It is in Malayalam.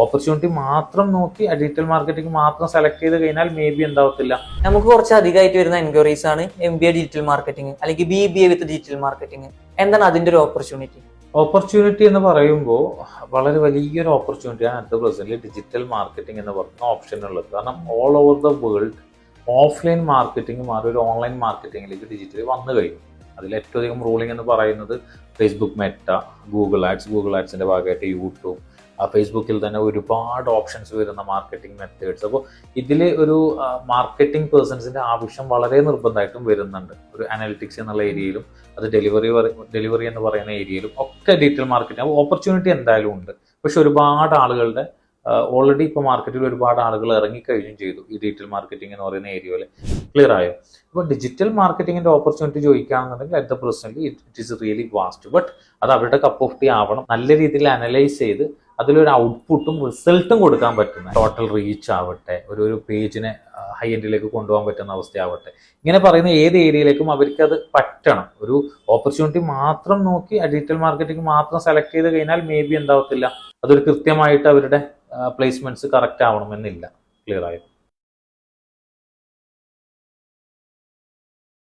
ഓപ്പർച്യൂണിറ്റി മാത്രം നോക്കി ഡിജിറ്റൽ മാർക്കറ്റിംഗ് മാത്രം സെലക്ട് ചെയ്ത് കഴിഞ്ഞാൽ മേ ബി എന്താവത്തില്ല. നമുക്ക് കുറച്ച് അധികമായിട്ട് വരുന്ന എൻക്വയറീസ് ആണ് MBA ഡിജിറ്റൽ മാർക്കറ്റിംഗ് അല്ലെങ്കിൽ BBA വിത്ത് ഡിജിറ്റൽ മാർക്കറ്റിംഗ്. എന്താണ് അതിന്റെ ഒരു ഓപ്പർച്യൂണിറ്റി? ഓപ്പർച്യൂണിറ്റി എന്ന് പറയുമ്പോൾ വളരെ വലിയൊരു ഓപ്പർച്യൂണിറ്റിയാണ് അറ്റ് പ്രസന്റിൽ ഡിജിറ്റൽ മാർക്കറ്റിംഗ് എന്ന് പറയുന്ന ഓപ്ഷൻ ഉള്ളത്. കാരണം all over the world offline marketing മാറി ഒരു ഓൺലൈൻ മാർക്കറ്റിംഗിലേക്ക് ഡിജിറ്റലി വന്നു കഴിഞ്ഞു. അതിൽ ഏറ്റവും അധികം റൂളിംഗ് എന്ന് പറയുന്നത് ഫേസ്ബുക്ക്, മെറ്റ, ഗൂഗിൾ ആഡ്സിന്റെ ഭാഗമായിട്ട് യൂട്യൂബ്, ഫേസ്ബുക്കിൽ തന്നെ ഒരുപാട് ഓപ്ഷൻസ് വരുന്ന മാർക്കറ്റിംഗ് മെത്തേഡ്സ്. അപ്പോൾ ഇതിൽ ഒരു മാർക്കറ്റിംഗ് പേഴ്സൺസിന്റെ ആവശ്യം വളരെ നിർബന്ധമായിട്ടും വരുന്നുണ്ട്. ഒരു അനലിറ്റിക്സ് എന്നുള്ള ഏരിയയിലും അത് ഡെലിവറി എന്ന് പറയുന്ന ഏരിയയിലും ഒക്കെ ഡിജിറ്റൽ മാർക്കറ്റിംഗ് ഓപ്പർച്യൂണിറ്റി എന്തായാലും ഉണ്ട്. പക്ഷെ ഒരുപാട് ആളുകളുടെ ഓൾറെഡി ഇപ്പോൾ മാർക്കറ്റിൽ ഒരുപാട് ആളുകൾ ഇറങ്ങിക്കഴിഞ്ഞും ചെയ്തു ഈ ഡിജിറ്റൽ മാർക്കറ്റിംഗ് എന്ന് പറയുന്ന ഏരിയയിൽ. ക്ലിയർ ആയോ? അപ്പോൾ ഡിജിറ്റൽ മാർക്കറ്റിംഗിന്റെ ഓപ്പർച്യൂണിറ്റി ചോദിക്കുകയാണെന്നുണ്ടെങ്കിൽ at the present it is really vast. But അത് അവരുടെ കപ്പ് ഓഫ് ടീ ആവണം. നല്ല രീതിയിൽ അനലൈസ് ചെയ്ത് അതിലൊരു ഔട്ട്പുട്ടും റിസൾട്ടും കൊടുക്കാൻ പറ്റുന്ന ടോട്ടൽ റീച്ച് ആവട്ടെ, ഒരു പേജിനെ ഹൈ എൻഡിലേക്ക് കൊണ്ടുപോകാൻ പറ്റുന്ന അവസ്ഥയാവട്ടെ, ഇങ്ങനെ പറയുന്ന ഏത് ഏരിയയിലേക്കും അവർക്ക് അത് പറ്റണം. ഒരു ഓപ്പർച്യൂണിറ്റി മാത്രം നോക്കി ഡിജിറ്റൽ മാർക്കറ്റിംഗ് മാത്രം സെലക്ട് ചെയ്ത് കഴിഞ്ഞാൽ മേ ബി എന്താവത്തില്ല, അതൊരു കൃത്യമായിട്ട് അവരുടെ പ്ലേസ്മെന്റ്സ് കറക്റ്റ് ആവണമെന്നില്ല. ക്ലിയർ ആയോ?